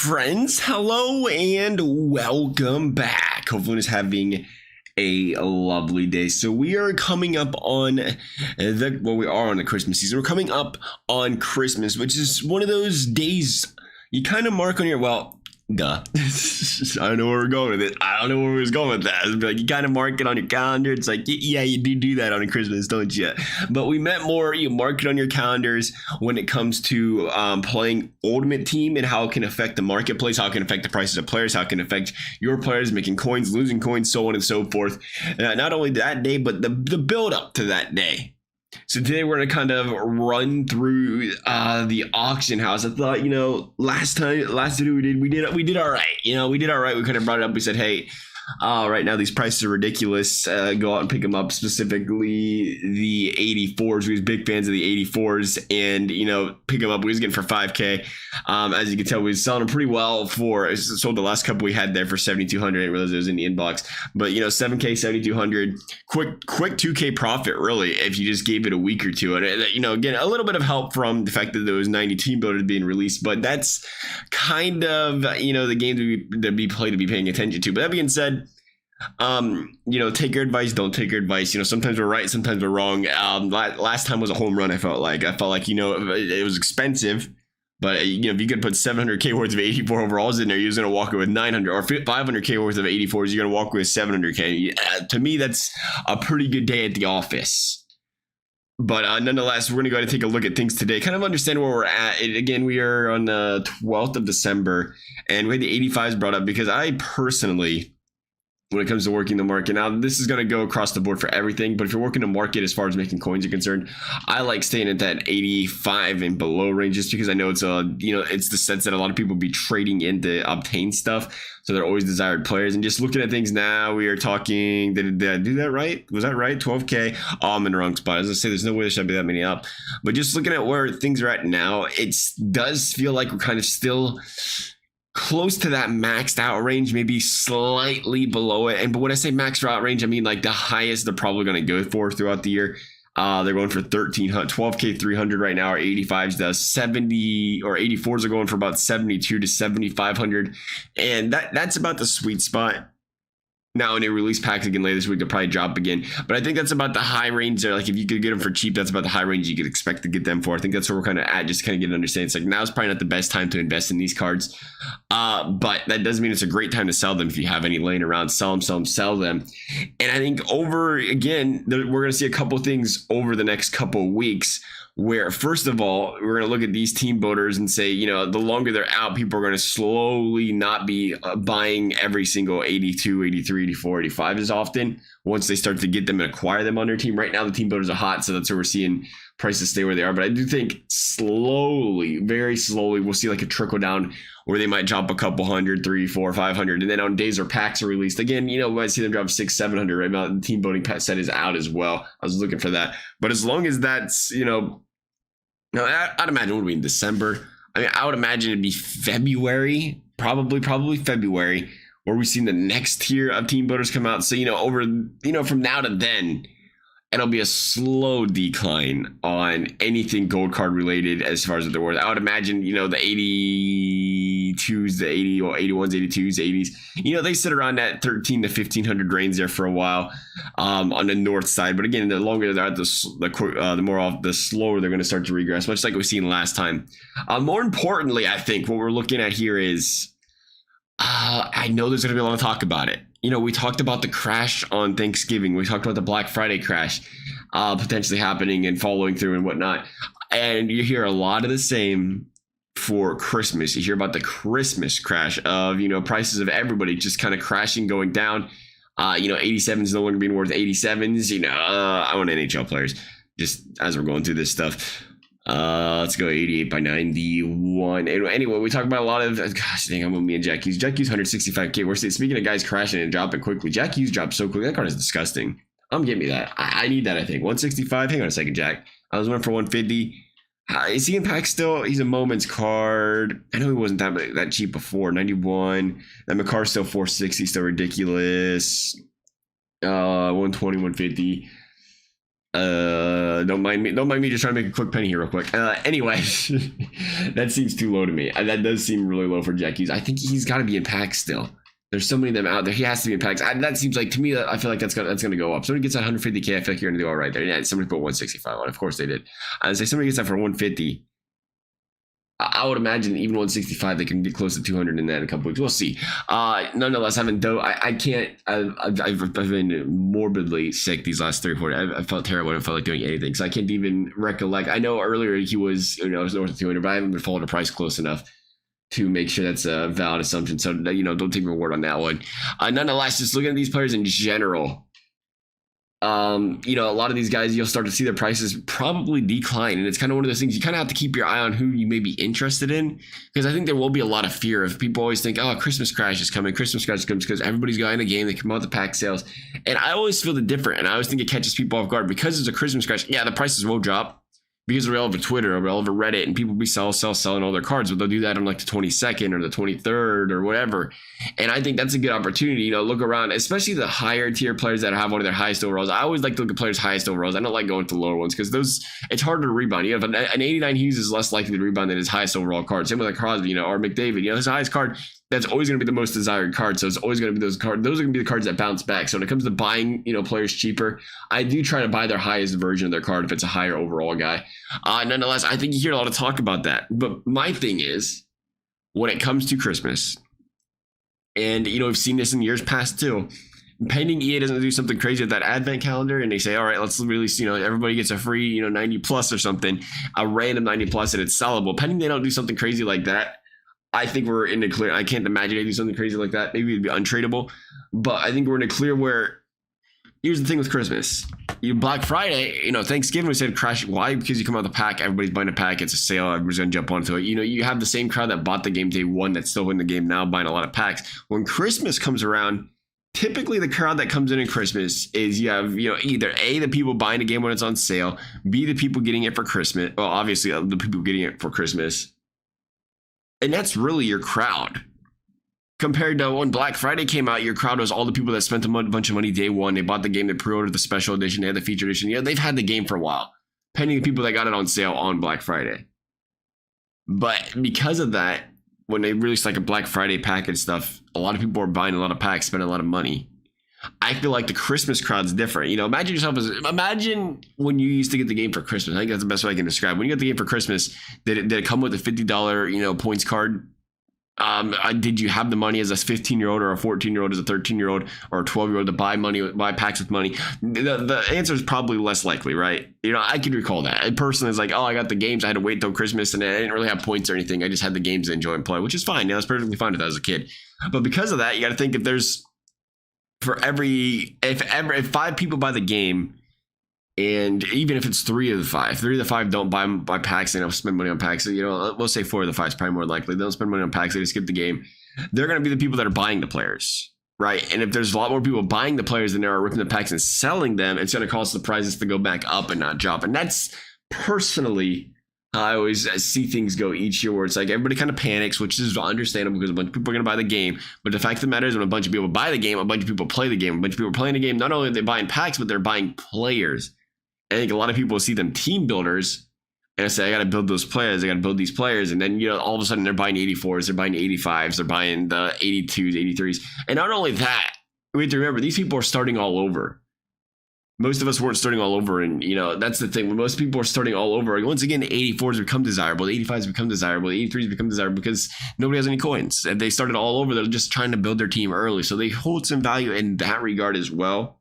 friends, hello and welcome back. Hopefully it's having a lovely day. So we are coming up on we are on the Christmas season. We're coming up on Christmas, which is one of those days you kind of mark on your, duh. I don't know where we're going with it. I don't know where we was going with that. It's like you kind of mark it on your calendar. It's like, yeah, you do that on Christmas, don't you? But we meant more, you mark it on your calendars when it comes to playing Ultimate Team and how it can affect the marketplace, how it can affect the prices of players, how it can affect your players making coins, losing coins, so on and so forth. Not only that day, but the build up to that day. So today we're going to kind of run through the auction house. I thought, last video we did all right. We did all right. We kind of brought it up. We said, hey, right now these prices are ridiculous. Go out and pick them up, specifically the 84s. We was big fans of the 84s and, pick them up. We was getting for 5K. As you can tell, we was selling them pretty well sold the last couple we had there for 7,200. I didn't realize it was in the inbox, but 7K, 7,200, quick 2K profit really if you just gave it a week or two. And again, a little bit of help from the fact that there was 90 team builders being released, but that's kind of, the games that we play to be paying attention to. But that being said, take your advice, don't take your advice. Sometimes we're right, sometimes we're wrong. Last time was a home run. I felt like it was expensive, but if you could put 700K worth of 84 overalls in there, you're going to walk away with 900, or 500K worth of 84s, you're going to walk away with 700K. To me, that's a pretty good day at the office. But nonetheless, we're going to go ahead and take a look at things today, kind of understand where we're at. Again, we are on the 12th of December, and we had the 85s brought up because I personally, when it comes to working the market, now this is going to go across the board for everything, but if you're working the market as far as making coins are concerned, I like staying at that 85 and below range just because I know it's it's the sense that a lot of people be trading in to obtain stuff, so they're always desired players. And just looking at things now, we are talking, did I do that right? Was that right? 12K. I'm in the wrong spot. As I say, there's no way there should be that many up, but just looking at where things are at now, it does feel like we're kind of still close to that maxed out range, maybe slightly below it. But when I say maxed out range, I mean like the highest they're probably going to go for throughout the year. They're going for 12K 300 right now, or 85s. The 70 or 84s are going for about 72 to 7,500, and that's about the sweet spot. Now, in a release packs again later this week, they'll probably drop again. But I think that's about the high range there. Like if you could get them for cheap, that's about the high range you could expect to get them for. I think that's where we're kind of at, just to kind of get an understanding. It's like now's probably not the best time to invest in these cards. But that doesn't mean it's a great time to sell them. If you have any laying around, sell them. And I think we're going to see a couple things over the next couple of weeks, where first of all, we're going to look at these team builders and say, the longer they're out, people are going to slowly not be buying every single 82, 83, 84, 85 as often once they start to get them and acquire them on their team. Right now, the team builders are hot, so that's where we're seeing prices stay where they are. But I do think slowly, very slowly, we'll see like a trickle down where they might drop a couple hundred, 300, 400, 500. And then on days where packs are released, again, we might see them drop 600, 700 right now. The team building set is out as well. I was looking for that. But as long as that's, no, I'd imagine it would be in December. I mean, I would imagine it'd be February, probably February, where we've seen the next tier of team builders come out. So, from now to then, it'll be a slow decline on anything gold card related as far as they're worth. I would imagine, the 82s, the 80 or 81s, 82s, 80s, they sit around that 13 to 1500 range there for a while on the north side. But again, the longer they're at the slower they're going to start to regress, much like we've seen last time. More importantly, I think what we're looking at here is I know there's going to be a lot of talk about it. We talked about the crash on Thanksgiving. We talked about the Black Friday crash potentially happening and following through and whatnot. And you hear a lot of the same for Christmas. You hear about the Christmas crash of, prices of everybody just kind of crashing, going down. 87s no longer being worth 87s. I want NHL players just as we're going through this stuff. Let's go 88 by 91. Anyway, we talk about a lot of, gosh dang, I'm with me and Jack Hughes. Jack Hughes 165K. We're speaking of guys crashing and dropping quickly. Jack Hughes dropped so quickly. That card is disgusting. Give me that. I need that, I think. 165. Hang on a second, Jack. I was one for 150. Is he in pack still? He's a moments card. I know he wasn't that cheap before. 91. That McCarr's still 460. Still ridiculous. 120, 150. Don't mind me. Don't mind me just trying to make a quick penny here real quick. Anyway, that seems too low to me. That does seem really low for Jack Hughes. I think he's got to be in packs still. There's so many of them out there. He has to be in packs. That seems like, to me, I feel like that's gonna go up. Somebody gets that 150K, I feel like you're gonna do all right there. Yeah, somebody put 165 on. Of course they did. I'd say somebody gets that for 150. I would imagine even 165, they can get close to 200 in that in a couple weeks. We'll see. Nonetheless, I can't. I've been morbidly sick these last 3 or 4 days. I felt terrible. I don't feel like doing anything, so I can't even recollect. I know earlier he was, it was north of 200, but I haven't been following the price close enough to make sure that's a valid assumption. So don't take my word on that one. Nonetheless, just looking at these players in general. A lot of these guys, you'll start to see their prices probably decline, and it's kind of one of those things you kind of have to keep your eye on who you may be interested in, because I think there will be a lot of fear of people always think, oh, Christmas crash is coming, because everybody's going to game, they come out the pack sales, and I always feel the different, and I always think it catches people off guard because it's a Christmas crash. Yeah, the prices will drop because they're all over Twitter or all over Reddit, and people be selling all their cards, but they'll do that on like the 22nd or the 23rd or whatever. And I think that's a good opportunity. Look around, especially the higher tier players that have one of their highest overalls. I always like to look at players' highest overalls. I don't like going to the lower ones because it's harder to rebound. An 89 Hughes is less likely to rebound than his highest overall card. Same with like Crosby, or McDavid. His highest card, that's always going to be the most desired card. So it's always going to be those cards. Those are going to be the cards that bounce back. So when it comes to buying, players cheaper, I do try to buy their highest version of their card if it's a higher overall guy. Nonetheless, I think you hear a lot of talk about that. But my thing is, when it comes to Christmas, and we've seen this in years past too, pending EA doesn't do something crazy with that advent calendar and they say, all right, let's release, everybody gets a free, 90 plus or something, a random 90 plus, and it's sellable. Pending they don't do something crazy like that, I think we're in the clear. I can't imagine they do something crazy like that. Maybe it'd be untradeable, but I think we're in a clear where, here's the thing with Christmas. Black Friday, Thanksgiving, we said crash. Why? Because you come out of the pack, everybody's buying a pack, it's a sale, everybody's going to jump onto it. You have the same crowd that bought the game day one that's still in the game now buying a lot of packs. When Christmas comes around, typically the crowd that comes in Christmas is you have, either A, the people buying the game when it's on sale, B, the people getting it for Christmas. Well, obviously, the people getting it for Christmas. And that's really your crowd. Compared to when Black Friday came out, your crowd was all the people that spent a bunch of money day one. They bought the game, they pre-ordered the special edition, they had the feature edition. They've had the game for a while, pending the people that got it on sale on Black Friday. But because of that, when they released like a Black Friday pack and stuff, a lot of people are buying a lot of packs, spending a lot of money. I feel like the Christmas crowd's different. Imagine when you used to get the game for Christmas. I think that's the best way I can describe. When you got the game for Christmas, did it come with a $50, points card? Did you have the money as a 15-year-old or a 14-year-old, as a 13-year-old or a 12-year-old to buy packs with money? The answer is probably less likely, right? I can recall that. A person is like, oh, I got the games. I had to wait till Christmas and I didn't really have points or anything. I just had the games to enjoy and play, which is fine. That's perfectly fine if I was a kid. But because of that, you got to think if 5 people buy the game, and even if it's 3 of the 5 don't buy packs, they don't spend money on packs. So, we'll say 4 of the 5 is probably more likely. They don't spend money on packs, they just skip the game. They're going to be the people that are buying the players, right? And if there's a lot more people buying the players than there are ripping the packs and selling them, it's going to cause the prices to go back up and not drop. And that's personally how I always see things go each year, where it's like everybody kind of panics, which is understandable because a bunch of people are going to buy the game. But the fact of the matter is, when a bunch of people buy the game, a bunch of people play the game. A bunch of people are playing the game. Not only are they buying packs, but they're buying players. I think a lot of people see them team builders and say, I got to build those players. I got to build these players. And then, all of a sudden they're buying 84s, they're buying 85s, they're buying the 82s, 83s. And not only that, we have to remember, these people are starting all over. Most of us weren't starting all over. And, that's the thing. When most people are starting all over, once again, the 84s become desirable. The 85s become desirable. The 83s become desirable because nobody has any coins. And they started all over. They're just trying to build their team early. So they hold some value in that regard as well.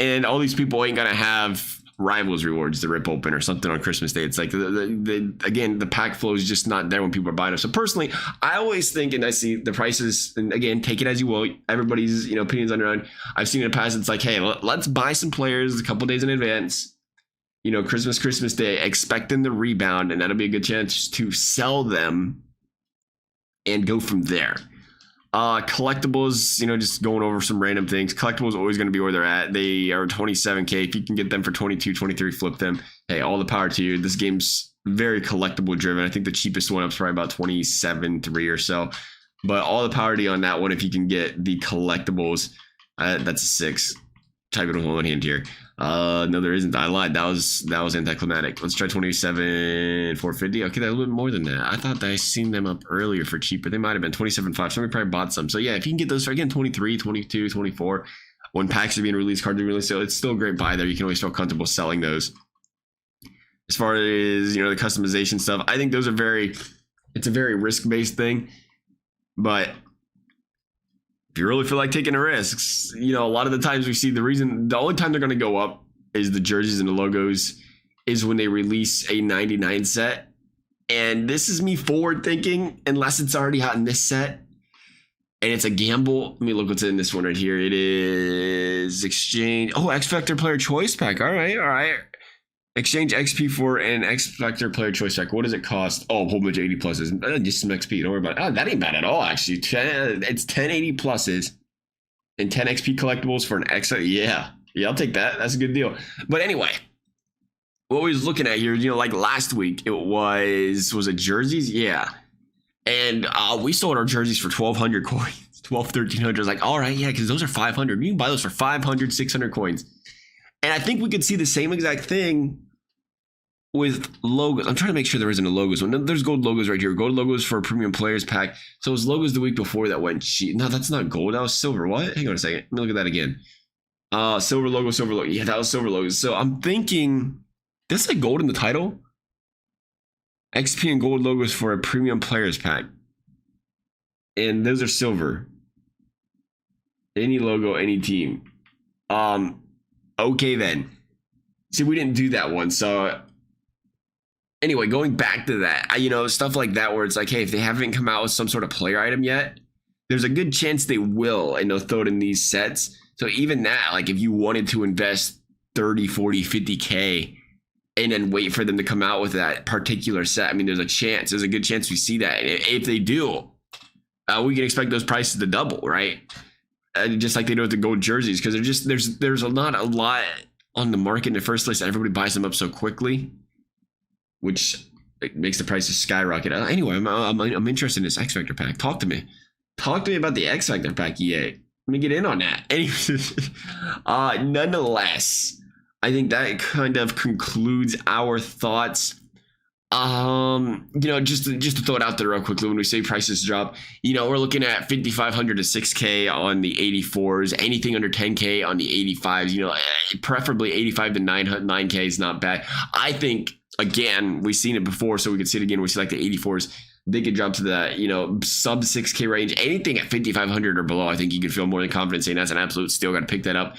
And all these people ain't going to have Rivals rewards to rip open or something on Christmas Day. It's like, again, the pack flow is just not there when people are buying them. So personally, I always think, and I see the prices, and again, take it as you will. Everybody's opinions on their own. I've seen in the past, it's like, hey, let's buy some players a couple days in advance. Christmas Day, expect them to rebound, and that'll be a good chance to sell them and go from there. Collectibles, just going over some random things. Collectibles are always going to be where they're at. They are 27K. If you can get them for 22, 23, flip them. Hey, all the power to you. This game's very collectible driven. I think the cheapest one up is probably about 27.3 or so. But all the power to you on that one if you can get the collectibles. That's a 6. type it with one hand here. No, there isn't. I lied. That was anticlimactic. Let's try 27 450. Okay, that's a little bit more than that. I thought that I seen them up earlier for cheaper. They might have been 27.5. Somebody probably bought some. So yeah, if you can get those for again 23, 22, 24, when packs are being released, cards are being released, so it's still a great buy there. You can always feel comfortable selling those. As far as, you know, the customization stuff, I think those are it's a very risk-based thing. But if you really feel like taking the risks, you know, a lot of the times we see the only time they're going to go up is the jerseys and the logos is when they release a 99 set. And this is me forward thinking, unless it's already hot in this set and it's a gamble. Let me look what's in this one right here. It is exchange. Oh, X Factor player choice pack. All right. Exchange XP for an X Factor player choice pack. What does it cost? Oh, a whole bunch of 80 pluses. Just some XP. Don't worry about it. Oh, that ain't bad at all, actually. It's 10 80 pluses and 10 XP collectibles for an X. Yeah, I'll take that. That's a good deal. But anyway, what we was looking at here, you know, like last week, it was it jerseys? Yeah. And we sold our jerseys for 1,200 coins. 1,300. I was like, all right, yeah, because those are 500. You can buy those for 500, 600 coins. And I think we could see the same exact thing with logos. I'm trying to make sure there isn't a logos one. There's gold logos right here. Gold logos for a premium players pack. So it was logos the week before that went cheap. No, that's not gold. That was silver. What? Hang on a second. Let me look at that again. Silver logo, silver logo. Yeah, that was silver logos. So I'm thinking, does it say gold in the title? XP and gold logos for a premium players pack. And those are silver. Any logo, any team. Okay then. See, we didn't do that one. So anyway, going back to that, you know, stuff like that where it's like, hey, if they haven't come out with some sort of player item yet, there's a good chance they will, and they'll throw it in these sets. So even that, like if you wanted to invest 30, 40, 50K and then wait for them to come out with that particular set, I mean, there's a good chance we see that. And if they do, we can expect those prices to double, right? Just like they do with the gold jerseys, because there's not a lot on the market in the first place. Everybody buys them up so quickly, which makes the prices skyrocket. Anyway, I'm interested in this X Factor pack. Talk to me about the X Factor pack, EA. Let me get in on that. Anyways, nonetheless, I think that kind of concludes our thoughts. You know, just to throw it out there real quickly, when we say prices drop, you know, we're looking at 5,500 to 6K on the 84s, anything under 10K on the 85s, you know, preferably 85 to 9K is not bad. I think, again, we've seen it before, so we could see it again. We see like the 84s, they could drop to the, you know, sub 6K range. Anything at 5,500 or below, I think you could feel more than confident saying that's an absolute steal. Got to pick that up.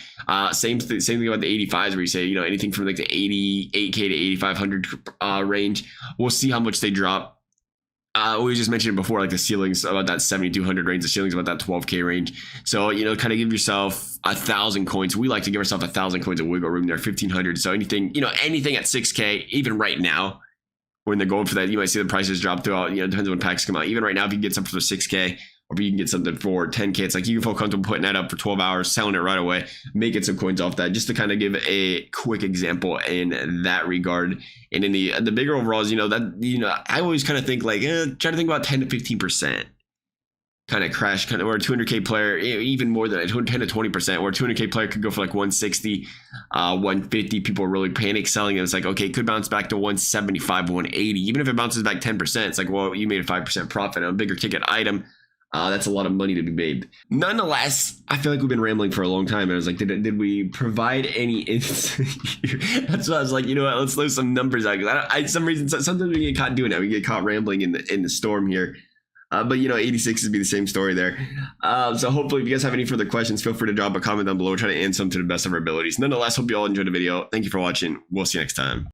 Same thing about the 85s, where you say, you know, anything from like the 88K to 8,500 range. We'll see how much they drop. We just mentioned it before, like the ceilings about that 7,200 range, the ceilings about that 12K range. So, you know, kind of give yourself 1,000 coins. We like to give ourselves 1,000 coins of wiggle room there, 1,500. So anything at 6K, even right now, when they're going for that, you might see the prices drop throughout, you know, depends on when packs come out. Even right now, if you can get something for 6K, or if you can get something for 10K, it's like you can feel comfortable putting that up for 12 hours, selling it right away, making some coins off that, just to kind of give a quick example in that regard. And in the bigger overalls, you know, I always kind of think like, try to think about 10 to 15%. Kind of crash, or a 200K player, even more than 10 to 20%, or a 200K player could go for like 160, 150. People are really panic selling it. It's like, okay, it could bounce back to 175, 180. Even if it bounces back 10%, it's like, well, you made a 5% profit on a bigger ticket item. That's a lot of money to be made. Nonetheless, I feel like we've been rambling for a long time. And I was like, did we provide any insight here? That's why I was like, you know what, let's throw some numbers out. Some reason, sometimes we get caught doing that. We get caught rambling in the storm here. But, you know, 86 would be the same story there. So hopefully, if you guys have any further questions, feel free to drop a comment down below. We'll try to answer them to the best of our abilities. Nonetheless, hope you all enjoyed the video. Thank you for watching. We'll see you next time.